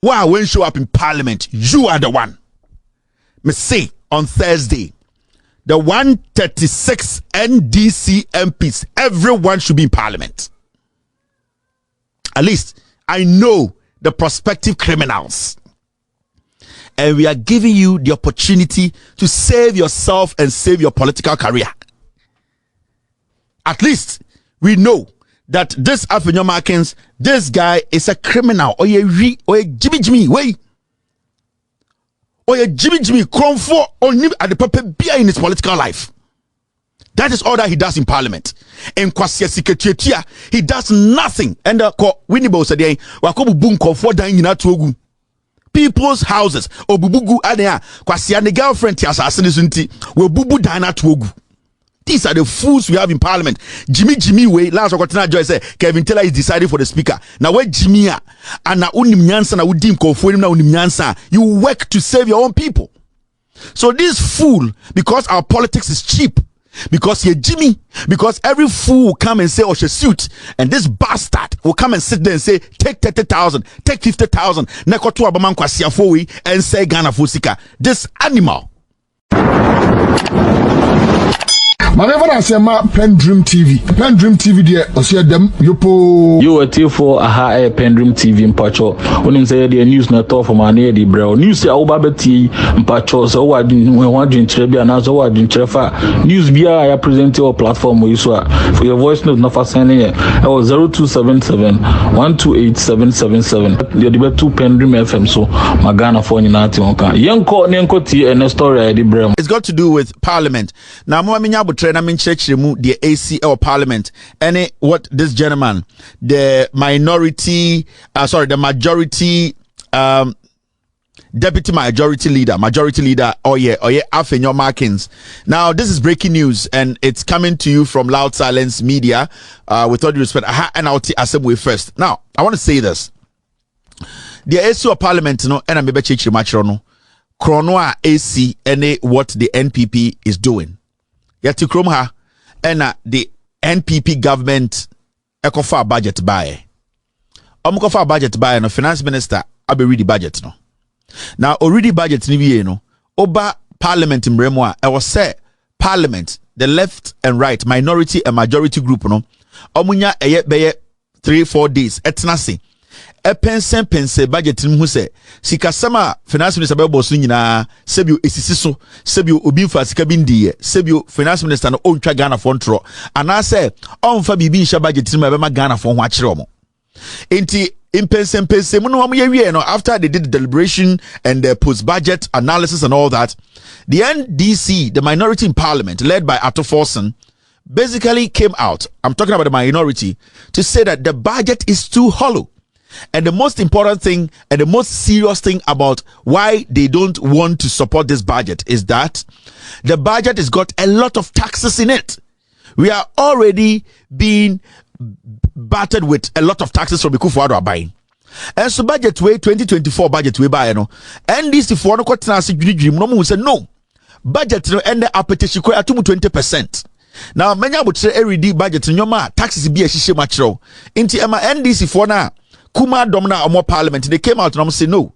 Why when show up in Parliament, you are the one. Me say on Thursday, the 136 NDC MPs, everyone should be in Parliament. At least I know the prospective criminals. And we are giving you the opportunity to save yourself and save your political career. At least we know that this Afenyo Markins, this guy is a criminal. Or ye Jimmy way. Or ye Jimmy Cromford or at the purpose in his political life. That is all that he does in Parliament. In Kwasiya he does nothing. And Winnibo said, Wakobu Bunko for dying in Atogu. People's houses. Obubugu Adea, Kwasiya the girlfriend Tiasasinti, will bubu dine at Wogu. These are the fools we have in Parliament. Jimmy way. Last Okotina Joy said Kevin Taylor is deciding for the speaker. Now where Jimmy and now unim nyansa na udim konfuenim na unim nyansa. You work to save your own people. So this fool, because our politics is cheap, because you're Jimmy, because every fool will come and say, oh, she suit, and this bastard will come and sit there and say, take 30,000, take 50,000, neko to abaman Kwasiya fowi and say Ghana Fusika. This animal. Whenever I say my PENDREAM TV there, I see them yopo. You were till for a PENDREAM TV in Pacho. When you say the news not all from an the bro. News ya ubabeti in Pacho. So what didn't want to Trebia and so what didn't Trefa. News via I present your platform where you saw for your voice note not for sending it. I was 0277 128 777. You're the two PENDREAM FM so Magana for you not Yanko T and a story the bro. It's got to do with Parliament. Now the AC or Parliament, and what this gentleman, the majority deputy majority leader, Afenyo Markins. Now this is breaking news, and it's coming to you from Loud Silence Media. With all due respect, and I'll assembly first. Now I want to say this: the AC or Parliament, and I'm maybe checking no, Chronoa AC, and what the NPP is doing. Yet to ha and the NPP government ekofa budget buy. Omukofa budget buy no finance minister abe read the budget no. Now already budget ni no oba Parliament mremo I was say Parliament the left and right minority and majority group no omunya beye 3-4 days etnase pense budget mu se sikasama finance minister bebo so nyina sebio esisi so sebio obi mfa sika bindie sebio finance minister no ontwa Ghana for ntro ana se onfa bibi nsha budget mu ebema Ghana for ho akere omo enti impense mu no am ye no after they did the deliberation and the post budget analysis and all that, the NDC, the minority in Parliament led by Atto Forson, basically came out, I'm talking about the minority, to say that the budget is too hollow. And the most important thing and the most serious thing about why they don't want to support this budget is that the budget has got a lot of taxes in it. We are already being battered with a lot of taxes from Akufo-Addo buying. And so budget way 2024 budget way buy no. And this if one quite na dream no mo say no. Budget no end the appetition ko atumu 20%. Now many would say every budget nyoma taxes be a hihye machro. Inti ema NDC for na Kuma Domina or more Parliament, they came out and say no,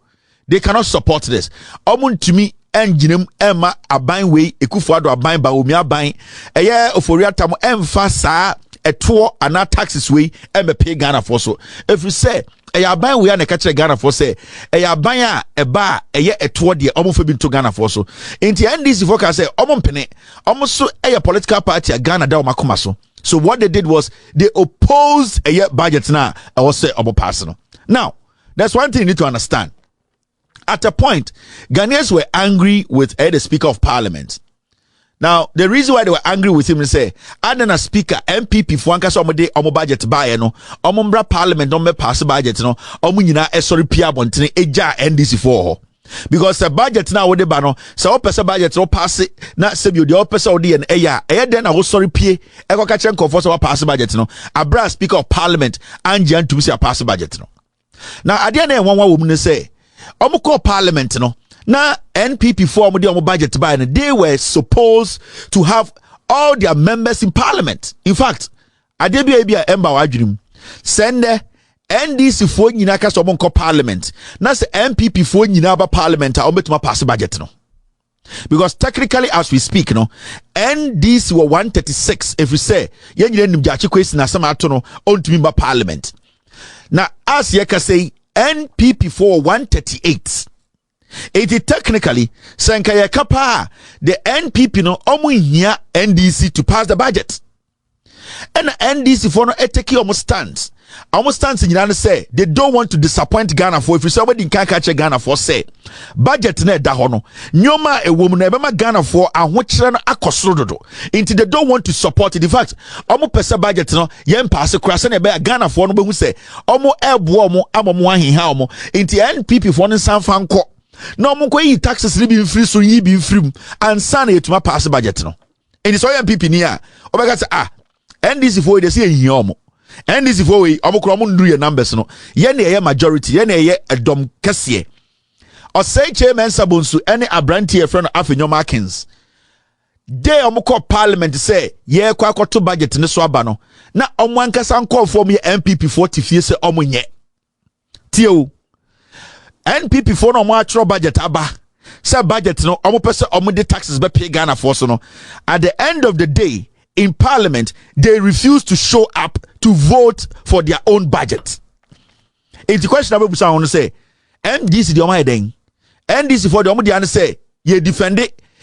they cannot support this. Omun to me, engine Emma a buying way, Akufo-Addo a buying by Umia buying a year of Oriatamo emphasa a tour and not taxes way and pay Ghana for so. If you say a buying we are a catch Ghana for say a buyer a bar a year a tour the almost been to Ghana for so. In the end, this focus say Omon Penny almost so a political party a Ghana down Makumaso. So what they did was they opposed a year budget now. I was say about personal. Now, that's one thing you need to understand. At a point, Ghanaians were angry with the Speaker of Parliament. Now, the reason why they were angry with him is say, Adana Speaker, MPP, Fuanka Somode, Omo budget buy no, Omombra Parliament, don't me pass budget no, Omunina, sorry, Pia Bontine, Eja, NDC for her. Because the budget now with the bano, so opesa budget no pass it, not sebio the opesa odi and then I was sorry pay, eko kachem conforce our pass budget no, Abra Speaker of Parliament, and Jan to say a pass budget no. Now, at the end of one woman say, Omuko Parliament no, now NPP form the budget buy, and they were supposed to have all their members in Parliament. In fact, Adebia Emba Wajrim, send NDC for nyina ka so monko parliament na se MPP for nyina ba parliament a obetuma pass budget no. Because technically as we speak no, NDC were 136 if we say yen nyina nim jachi kwesi na sama ato no ontumi ba parliament. Now as ye ka say NPP for 138. It is technically senka ye kapa the NPP no omu hia NDC to pass the budget. And NDC for no eteki almost stands. Almost stands in United say they don't want to disappoint Ghana for if you say we can't catch Ghana for say budget ne da hono. Nyoma a woman ebema Ghana for and which no akosrododo. Into they don't want to support it. In fact, almost pesa budget no yen pass across and a Ghana for no be say almost elbow mo amomo ahiha omo into NPP for no san fanko. No mo yi taxes ni be free so yi be free and san etuma pass budget no. And it's all NPP niya. Obeka say NDC for they say hiyomo. NDC for we omukro mo nduru ye numbers no. Ye na ye majority, ye na ye edom kese. O say chairman Sabonsu any abrantie friend Afenyo Markins. Dey omukọ parliament say ye kwa akoto budget ne so aba no. Na omwankasa nkọ form ye MPP 40 fie say omunye. Tie o. NPP for no mo atro budget aba. Say budget no omo pese omo de taxes be pay Ghana for so no. At the end of the day in parliament, they refuse to show up to vote for their own budget. It's the question I want to say. NDC the Omai Deng. NDC for the Omai say, ye defend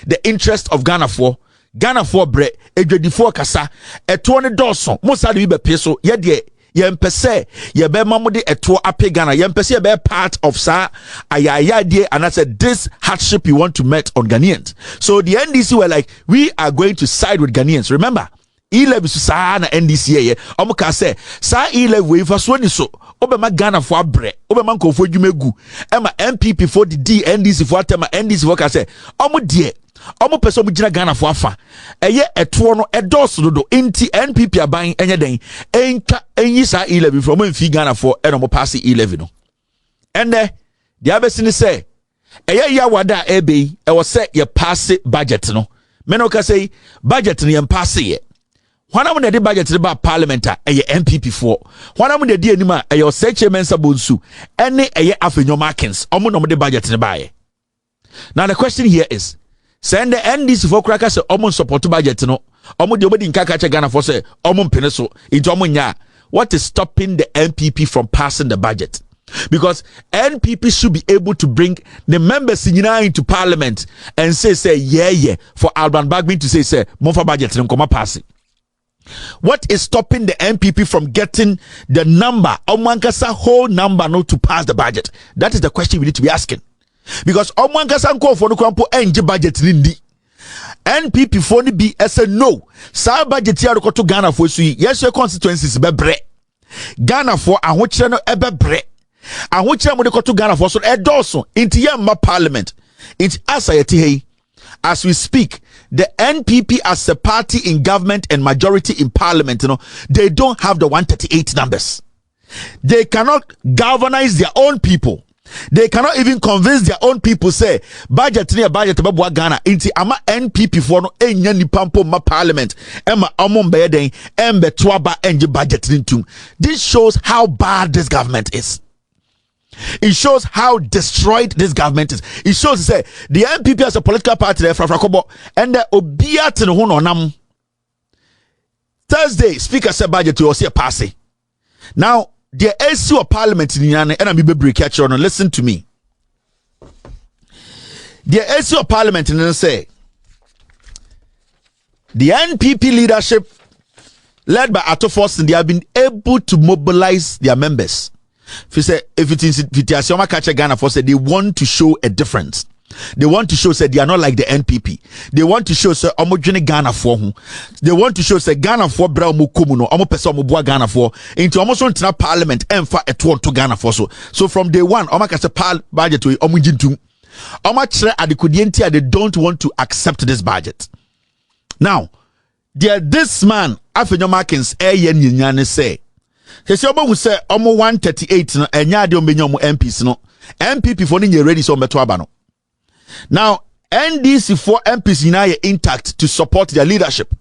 the interest of Ghana for bread, a for Kasa, a 20 dollars, most of the peso, yet ye mpese ye be mamode eto ape Ghana ye mpese ye be part of sa ayaya die, and I said this hardship you want to met on Ghanaians. So the NDC were like, we are going to side with Ghanaians. Remember E-level sa na NDC ye omuka say sa E-level we fa so ni so obema Ghana for abre obema nkofo dwumegu ema MPP for the D NDC for atema NDC for ka say omu die omu pese omu gina Ghana for afa eye eto no edos dodo enti NPP aban enye den enka enyi sa E-level from mfi Ghana for eno mo pass E-level no ende the abesi ni say eye ya wada ebe e wo say ye pass budget no meno ka say budget no ye pass ye Wana mu de budget de ba Parliamentary eye MPP for wana mu de di anima eye Oseche Mensa Bonsu ene eye Afenyo Markins omo no de budget ne ba ye. Now the question here is send the NDC for kraka say omo support budget no omo de obedi nka kache Ghana for say omo mpene so into omo nya. What is stopping the NPP from passing the budget? Because NPP should be able to bring the members into parliament and say yeah for Alban Bagbin to say monfa budget nkoma pass it. What is stopping the NPP from getting the number Omwankasa whole number not to pass the budget? That is the question we need to be asking. Because Omwankasa nko for no kwampo enje budget nindi. NPP for ni be as a no. Sa budget ya to Ghana for so yes your constituencies bebre. Ghana for ahochire no ebebre. Ahochire mo de to Ghana for so edoso inti yamma parliament. It asayeti hey. As we speak, the NPP as a party in government and majority in parliament, they don't have the 138 numbers. They cannot galvanize their own people. They cannot even convince their own people say budget near budget babwa Ghana inti ama NPP for no enya ni pampo ma parliament ema omombe den embe twaba enje budget nintum. This shows how bad this government is. It shows how destroyed this government is. It shows say the NPP as a political party there Frakobo and the obiat no ho nam. Thursday speaker said budget to see a passing. Now the issue of parliament in Yane and I'm be catch on listen to me. The issue of parliament in say the NPP leadership led by Ato Forson, they have been able to mobilize their members. If it is Vitiasioma Kache Ghana for say they want to show a difference. They want to show say they are not like the NPP. They want to show say omojene Ghana for who. They want to show say Ghana for bra mo komuno omo pese omo bua Ghana for into almost on parliament emfa eto to Ghana for so. So from day one oma kase budget we omo jintum. Oma kire adekudienti they don't want to accept this budget. Now, this man Afenyo Markins yen nyane say Kesi obo hu say omo 138 no enya ade ombenya omo MPs no MPP for ni ready so meto aba no. Now NDC for MPs now intact to support their leadership.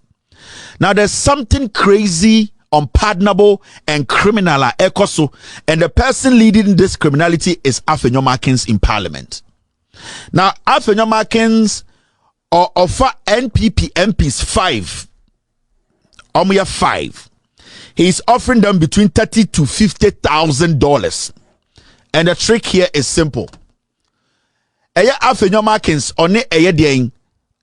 Now there's something crazy unpardonable and criminal ekoso, and the person leading this criminality is Afenyo Markins in Parliament. Now, Afenyo Markins offer NPP MPs 5. Omuya 5. He's offering them between $30,000 to $50,000. And the trick here is simple. Eye Afenyo Markins one eye den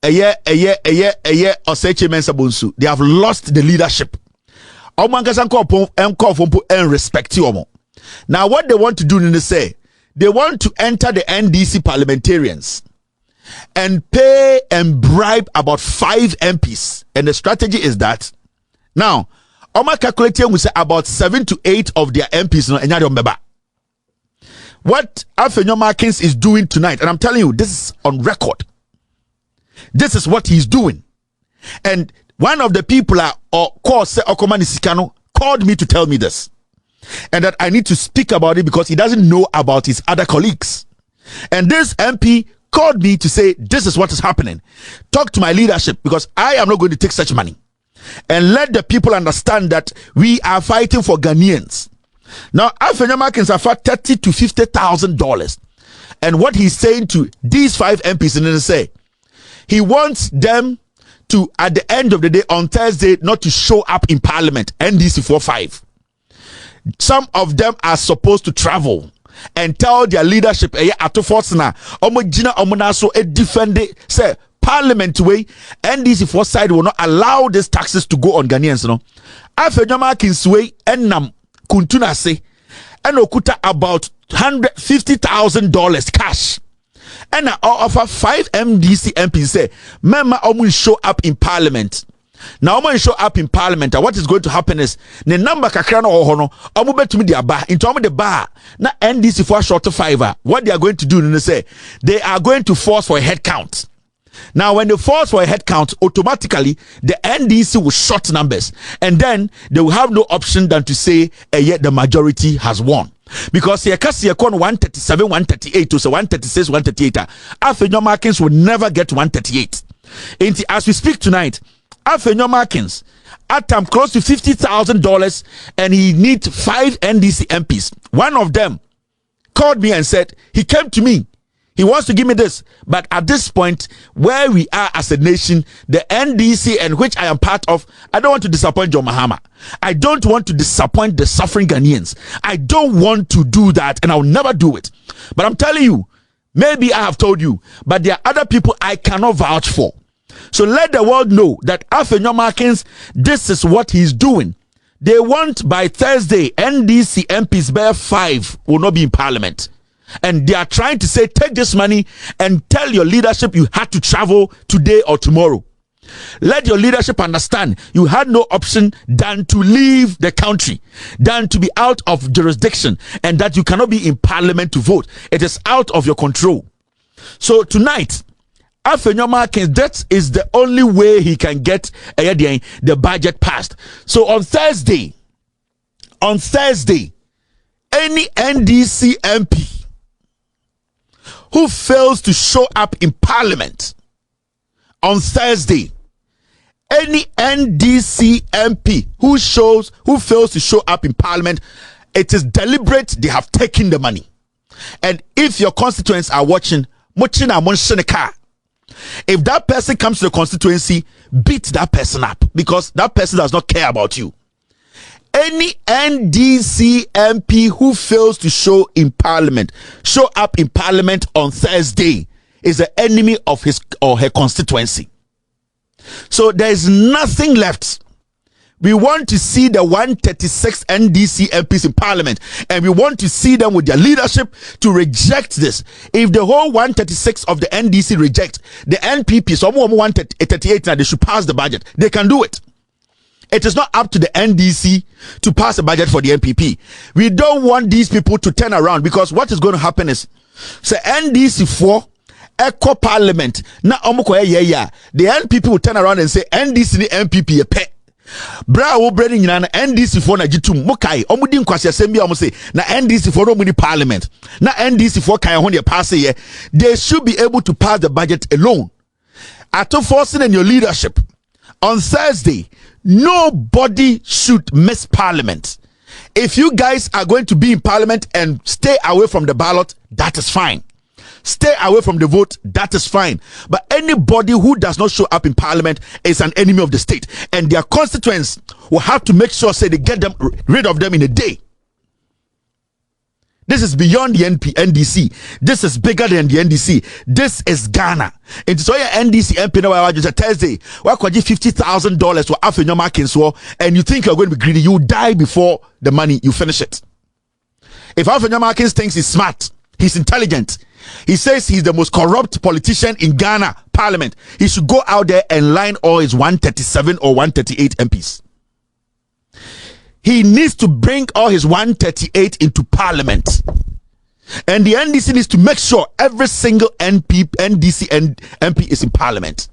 Oseche Mensah-Bonsu. They have lost the leadership. And respect you. Now what they want to do is say they want to enter the NDC parliamentarians and pay and bribe about 5 MPs. And the strategy is that now Oma calculating we say about 7 to 8 of their MPs no. What Afenyo Markins is doing tonight, and I'm telling you, this is on record. This is what he's doing. And one of the people called me to tell me this. And that I need to speak about it because he doesn't know about his other colleagues. And this MP called me to say, this is what is happening. Talk to my leadership because I am not going to take such money. And let the people understand that we are fighting for Ghanaians. Now, Afenyo Markins have $30,000 to $50,000. And what he's saying to these 5 MPs, and then say, he wants them to, at the end of the day, on Thursday, not to show up in Parliament, NDC 45. Some of them are supposed to travel and tell their leadership, defend it, say, Parliament way, NDC 4 side will not allow these taxes to go on Ghanaians. Afenyo Markins way, Enam, Kuntuna say, and okuta about $150,000 cash. And I offer 5 MDC MPs say, Mema omu show up in Parliament. Now omu show up in Parliament. What is going to happen is the number kakrano ohono omu betumi dia ba into omu de ba na NDC for short 5. What they are going to do is say they are going to force for a head count. Now, when they force for a head count, automatically the NDC will short numbers, and then they will have no option than to say, yet the majority has won. Because here, 137, 138, to 136, 138. Afenyo Markins will never get 138. And as we speak tonight, Afenyo Markins at close to $50,000, and he needs 5 NDC MPs. One of them called me and said he came to me. He wants to give me this, but at this point, where we are as a nation, the NDC, and which I am part of, I don't want to disappoint John Mahama. I don't want to disappoint the suffering Ghanaians. I don't want to do that, and I'll never do it. But I'm telling you, maybe I have told you, but there are other people I cannot vouch for. So let the world know that Afenyo Markins, this is what he's doing. They want by Thursday, NDC MPs bear 5 will not be in Parliament. And they are trying to say, take this money and tell your leadership you had to travel today or tomorrow. Let your leadership understand you had no option than to leave the country, than to be out of jurisdiction, and that you cannot be in Parliament to vote. It is out of your control. So tonight, Afenyo Markins, that is the only way he can get the budget passed. So on Thursday, any NDC MP who fails to show up in Parliament on Thursday, any NDC MP who fails to show up in Parliament, it is deliberate. They have taken the money. And if your constituents are watching, if that person comes to the constituency, beat that person up, because that person does not care about you. Any NDC MP who fails to show up in Parliament on Thursday is an enemy of his or her constituency. So there is nothing left. We want to see the 136 NDC MPs in Parliament, and we want to see them with their leadership to reject this. If the whole 136 of the NDC reject, the NPP, some 138 now, they should pass the budget. They can do it. It is not up to the NDC to pass a budget for the NPP. We don't want these people to turn around, because what is going to happen is, say NDC 4 echo Parliament na the NPP will turn around and say NDC ni NPP pe bra wo branding na NDC 4 na jitum mukai omudi nkwase assembly say na NDC 4 no muni Parliament na NDC 4 kan ho de pass here. They should be able to pass the budget alone. After forcing in your leadership on Thursday, Nobody should miss Parliament. If you guys are going to be in Parliament and stay away from the ballot, that is fine. Stay away from the vote, that is fine. But anybody who does not show up in Parliament is an enemy of the state. And their constituents will have to make sure say they get them rid of them in a day. This is beyond the NDC. This is bigger than the NDC. This is Ghana. And so your NDC MP now just a Thursday. Why could you $50,000 for Afenyo Markins and you think you're going to be greedy? You die before the money you finish it. If Afenyo Markins thinks he's smart, he's intelligent, he says he's the most corrupt politician in Ghana Parliament, he should go out there and line all his 137 or 138 MPs. He needs to bring all his 138 into Parliament. And the NDC needs to make sure every single NDC MP is in Parliament.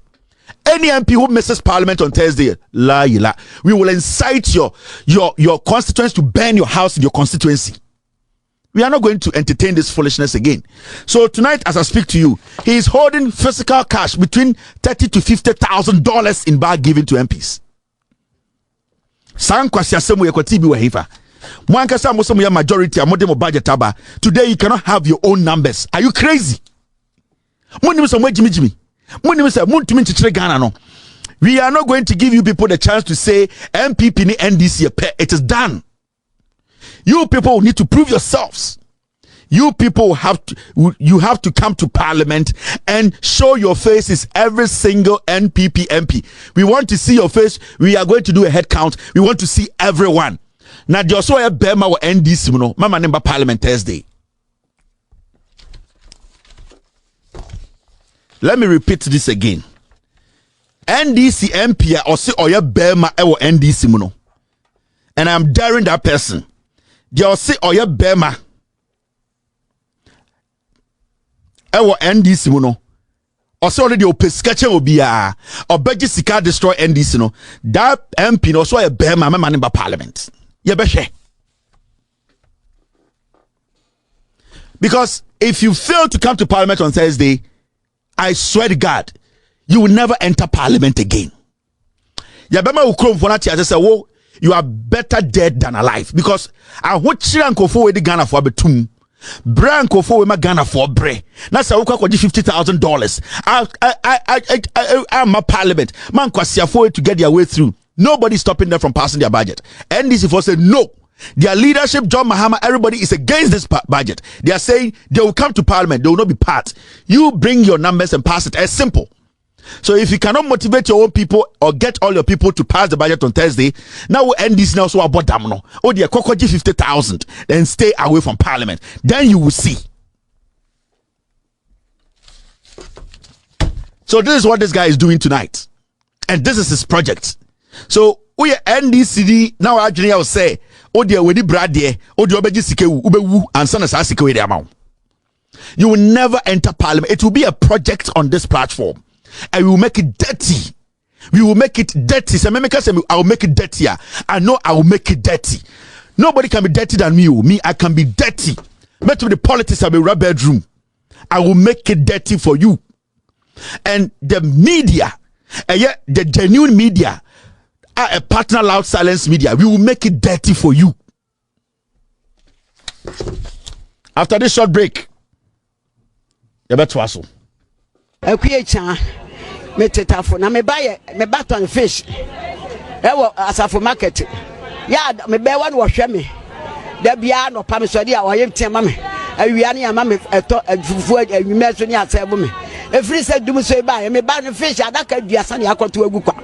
Any MP who misses Parliament on Thursday, we will incite your constituents to burn your house in your constituency. We are not going to entertain this foolishness again. So tonight, as I speak to you, he is holding physical cash between $30,000 to $50,000 in bag given to MPs. Majority today you cannot have your own numbers. Are you crazy? We are not going to give you people the chance to say MPP NDC. It is done. You people need to prove yourselves. You people have to come to Parliament and show your faces, every single NPP MP. We want to see your face. We are going to do a head count. We want to see everyone. Now, just so Bema or NDC, Mama number Parliament Thursday. Let me repeat this again. NDC MP or say Oya Bema or NDC, and I'm daring that person. Just say Oya Bema. Ewo NDC no also already open sketch obia obeji sika destroy NDC no that MP no so a bema man in Parliament ye be hwe. Because if you fail to come to Parliament on Thursday, I swear to God, you will never enter Parliament again. Ya bema ukrom for na tia say wo you are better dead than alive, because I what chiranko we the Ghana for betum Branko for we Ghana for bre. That's how we $50,000. I'm a Parliament. Man kwasia for to get their way through. Nobody stopping them from passing their budget. And this for say no. Their leadership, John Mahama, everybody is against this budget. They are saying they will come to Parliament. They will not be part. You bring your numbers and pass it. As simple. So if you cannot motivate your own people or get all your people to pass the budget on Thursday, now we'll end this now so about damno. Oh dear, Kokoji 50,000, then stay away from Parliament. Then you will see. So this is what this guy is doing tonight. And this is his project. So we NDCD now actually I will say, oh dear, we di brad there, oh dear obeji sikewu, ubewu, and son as sikewu the amount. You will never enter Parliament. It will be a project on this platform. And we will make it dirty. We will make it dirty. So I will make it dirtier. I know I will make it dirty. Nobody can be dirty than me. Me, I can be dirty. But with the politics of a bedroom, I will make it dirty for you. And the media, the genuine media, are a partner loud silence media. We will make it dirty for you. After this short break, you better hustle. Me tetafo na me buy me baton fish ewo asafo market ya me be one wo hwe me da bia no pa me so dia wo yem tema me awia ne ama me eto afufu anwuma so ne asebo me efiri se dum so ba me ba no fish adaka duasa ne akoto agu kwa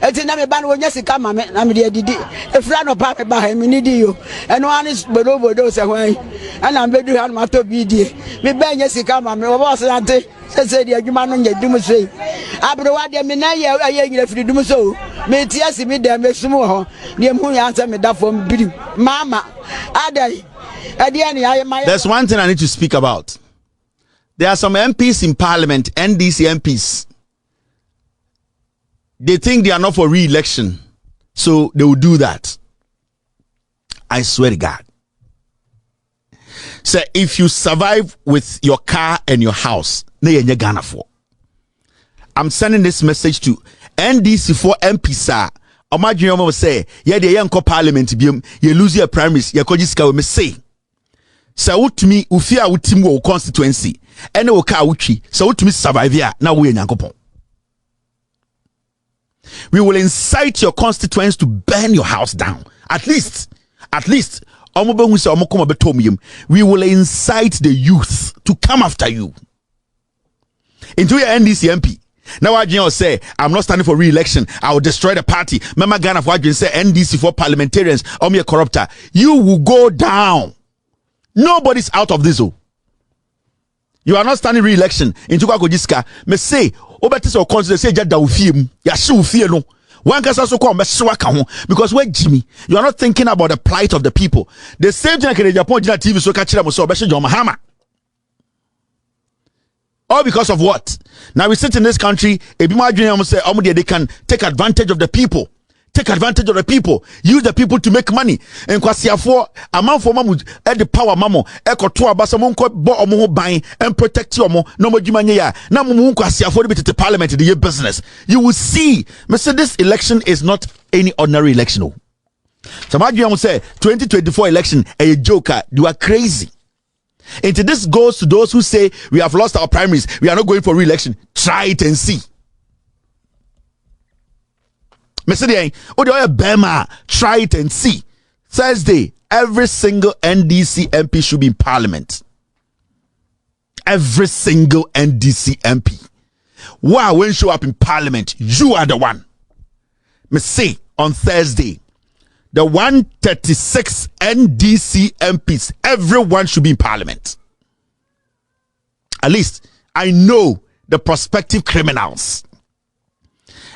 eti na me ba no wonya sika ma me na me de didi efira no pa me ba me ni di yo eno ani bodo se hwan ana me du han ma to bi die me ba nya sika ma me wo bo so ante se di adwuma no nya dum so abro wa de me na ye nyina firi dum so me tia si me de me sum ho ne mu ya ansa me da fom birim mama adai there's one thing I need to speak about. There are some MPs in Parliament, NDC MPs. They think they are not for re-election, so they will do that. I swear to God. So if you survive with your car and your house, I'm sending this message to NDC for MPs Imagine you say, yeah, the young parliament bium, you lose your primaries, you could me say. So to me, ufia utimu constituency, and no car uchi, so to me survive here, now we in Yankopon. We will incite your constituents to burn your house down. At least, we will incite the youth to come after you. Into your NDC MP. Now I say, I'm not standing for re-election. I will destroy the party. Mama Ghana for say NDC for parliamentarians. I'm a corrupter. You will go down. Nobody's out of this. You are not standing re-election. Into Kwakojiska. Me say, Obetis or consider say Jada Ufiem. Ya shi ufie no. One can also call because we're Jimmy. You are not thinking about the plight of the people. The same thing in Japan TV so catch them so Mahama. All because of what? Now we sit in this country, they can take advantage of the people. Take advantage of the people. Use the people to make money. And kwasiafo amount for mamu at the power mamo ekoto abasa monko bo omo ban and protect you omo no modwumanye ya na mumu kwasiafo be to parliament the business. You will see. Mr. This election is not any ordinary election. Somebody say 2024 election a joker. You are crazy. And this goes to those who say we have lost our primaries. We are not going for re-election. Try it and see. Try it and see. Thursday, every single NDC MP should be in parliament. Every single NDC MP. Wow, when you show up in parliament, you are the one. Me say on Thursday, the 136 NDC MPs, everyone should be in parliament. At least I know the prospective criminals.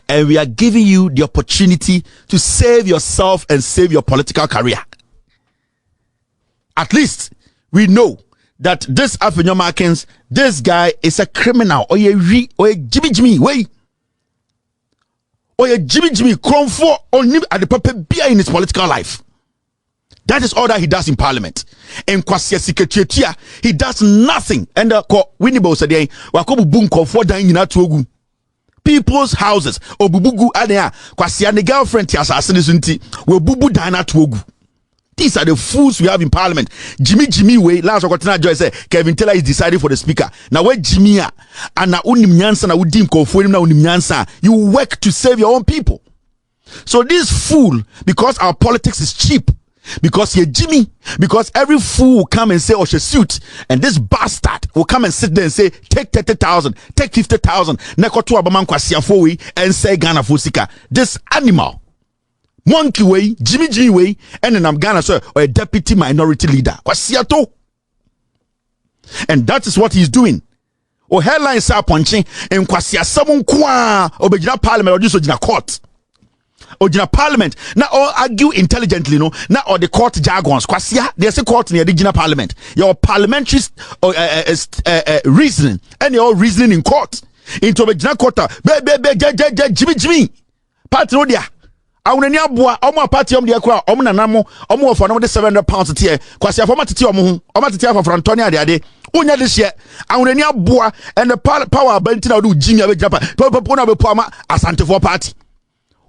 And we are giving you the opportunity to save yourself and save your political career. At least we know that this Afenyo Markins, this guy is a criminal. Or a Jimmy way. Or a Jimmy Chrome for only at the proper beer in his political life. That is all that he does in parliament. And Kwasia Secretariat, he does nothing. And Winnibo said, Wakobu Bunko for dying in Atuogu. People's houses. Obubugu adea. Kwasia the girlfriend tiasasinti. We bubu dine Atuogu. These are the fools we have in parliament. Jimmy way. Last Wakotana Joy said Kevin Taylor is deciding for the speaker. Now where Jimmy and na unim nyansa na udim ko for him na unim nyansa. You work to save your own people. So this fool, because our politics is cheap, because you're Jimmy, because every fool will come and say oh she suit, and this bastard will come and sit there and say take 30,000, take 50,000, nekoto abaman kwasiafo we and say Ghana Fusika. This animal. Monkey way, Jimmy way, and then I'm Ghana sir or a deputy minority leader. Kwasiato. And that is what he's doing. O headlines are punching and kwasia sabon kwa obejina parliament or just ojina court. Ojina parliament. Now all argue intelligently, no. Now all the court jargons. Kwasia, there's a court near the Gina parliament. Your parliamentary reasoning and your reasoning in court. Into obejina court. Jimmy. Party no dia. Awunani aboa omo party om de akwa omo nanamo omo ofo no de 700 pounds tie kwasi afoma tete omo tete afo frantoni ade unya this year awunani aboa and the power banti na do Jimmy abegina pa na be po ama asantefo party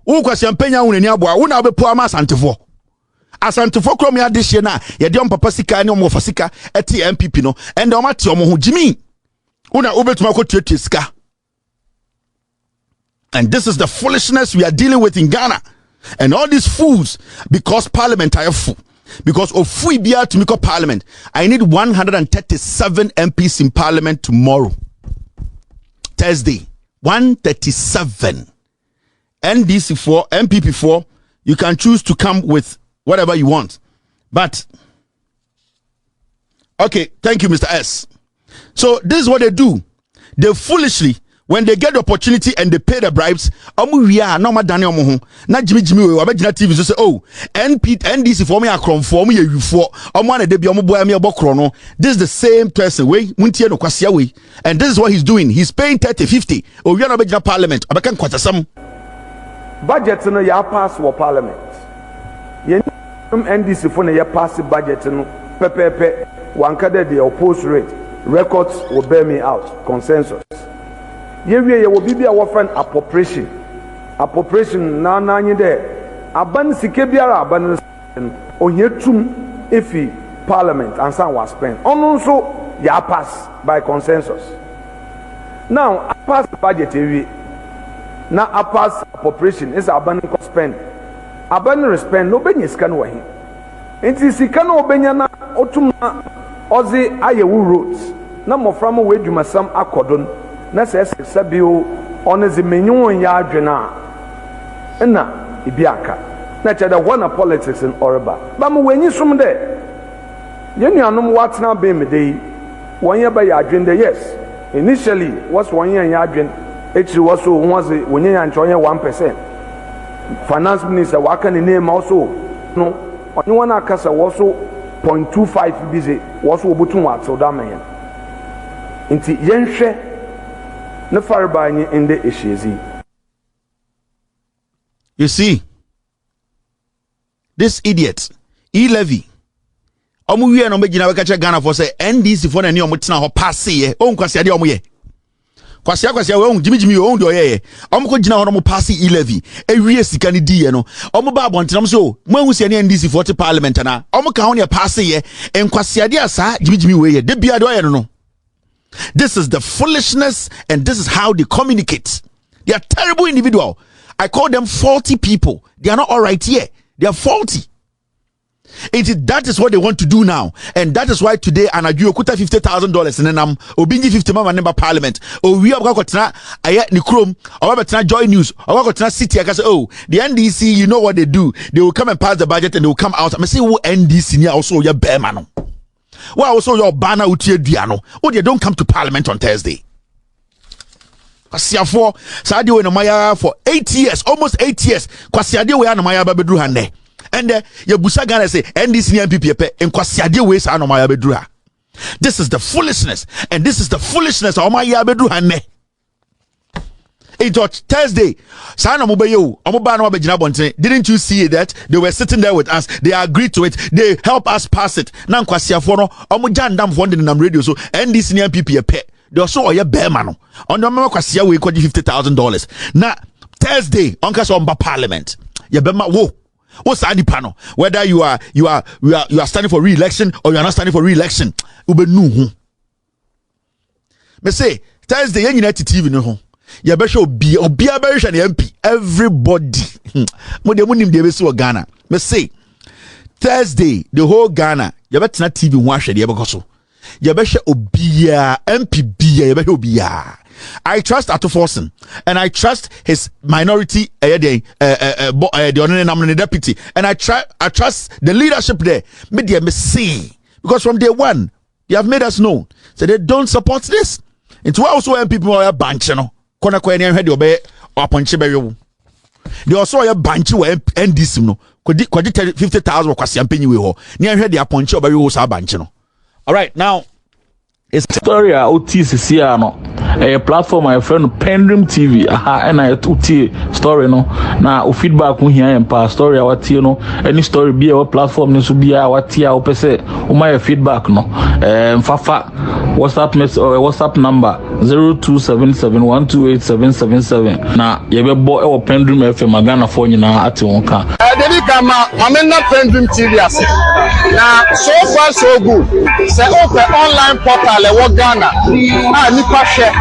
u kwasi ampanya awunani aboa u na be po ama asantefo krom ya this year na ye de papa sika ne omo fasika eti MPP no and omo ate omo ho Jimmy una obetuma ko tietie sika. And this is the foolishness we are dealing with in Ghana. And all these fools, because parliament are full, because of free beer to make up parliament, I need 137 MPs in parliament tomorrow, Thursday. 137. NDC 4, MPP 4. You can choose to come with whatever you want, but okay. Thank you, Mr. S. So this is what they do. They foolishly, when they get the opportunity and they pay the bribes, na Jimmy we abegina TV so say oh NDC for me akron for me you for omo na de bi omo boy me obokro no. This is the same person we muntie no kwasia we, and this is what he's doing. He's paying 30-50 owi na abegina parliament abeka nkwasasam budget no ya pass for parliament ye NDC for na ya pass budget no pepepe wankade the oppose rate records will bear me out consensus. Ye will be a friend appropriation na nyi there aban sike biara aban onyetum efi parliament and some was spent also ya pass by consensus. Now I pass the budget every now I pass appropriation is aban ko spend aban spend no benye sika no wahi enti sika no benya na otum na ozi ayewu roads na moframa we dwumasam akodon na se bio onezi menyon ya adwena na ibiaka na cheda wana politics in Oreba ba mo wenyi sum de yenu anom watna be me dey wonye ba ya adwen de yes initially was wonye ya adwen echi was wonze wonye ya nchonye 1%. Finance minister waka ne name also no onye wana akasa was 0.25 busy was obutu watso da men nti yenhwe ne farba nyi inde eshezi. You see, this idiot, E-Levy, omu wie no begina weka Ghana for say NDC for na ni omu tena ho pass ye on kwase ade omu ye kwase we on jimi we on do ye omu ko gina ho no mu pass E-Levy ewie sika ni di ye no omu ba abontenam so mo hu se ne NDC for parliament na omu ka ho ne pass ye en kwase ade asa jimi we ye de bia do ye no. This is the foolishness and this is how they communicate. They are terrible individual. I call them faulty people. They are not all right here. They are faulty. That is what they want to do now. And that is why today anaju okuta $50,000 and then obinji 50 mama member parliament. Oh, we have got na aye ni krom or betna Joy News or got na city. I can say, oh, the NDC, you know what they do. They will come and pass the budget and they will come out. I say, who NDC near also your bear man. Well, also your banner utie diano. Oh, they don't come to parliament on Thursday. Kwasiafo saadi we no maya for 8 years, almost 8 years. Kwasiade we no maya babedru hande. And ye busa Ghana say NDC ni MPP epe en kwasiade we sa no maya bedru ha. This is the foolishness and this is the foolishness of maya bedru hande. It was Thursday. Sana mubayo, omuba no abegina bonten. Didn't you see that they were sitting there with us? They agreed to it. They help us pass it. Na kwasiafo no omu jandam fondin nam radio so NDC ni MPP epe. They also oye bearman on the mama kwasia we kwa $50,000 na Thursday onka so mba parliament ye bema wo sadi pano whether you are standing for re-election or you are not standing for re-election ube nu hu me say Thursday ye nyina TV no ho ye be hwe obi abehwe na MP everybody mo de munim de be so Ghana me say Thursday the whole Ghana ye betena TV ho ahwe de ye bekoso Yabesha Obia MPB Obia. I trust Atoforsen and I trust his minority the honorary deputy and I trust the leadership there. Media me see because from day one they have made us know so they don't support this. Into also when people are bunch no kona kwa any head obe or punch be they also are bunch we NDC no kwadi 50,000 kwasi ampenyi we ho ni ahwe de punch obe we so bunch no. All right, now it's story OTCC a platform I friend PENDREAM TV and I OT story no na feedback we hear and story our no any story be our platform needs to be our tia or pese my feedback no fafa WhatsApp number 0277128777 na yebe bo e PENDREAM FM Ghana for nyina ati wonka Debi kama amena PENDREAM TV ase na so far so good say open online portal e wo Ghana nipa share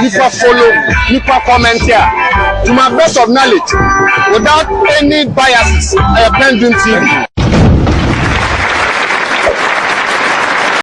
nipa follow nipa comment here to my best of knowledge without any biases PENDREAM TV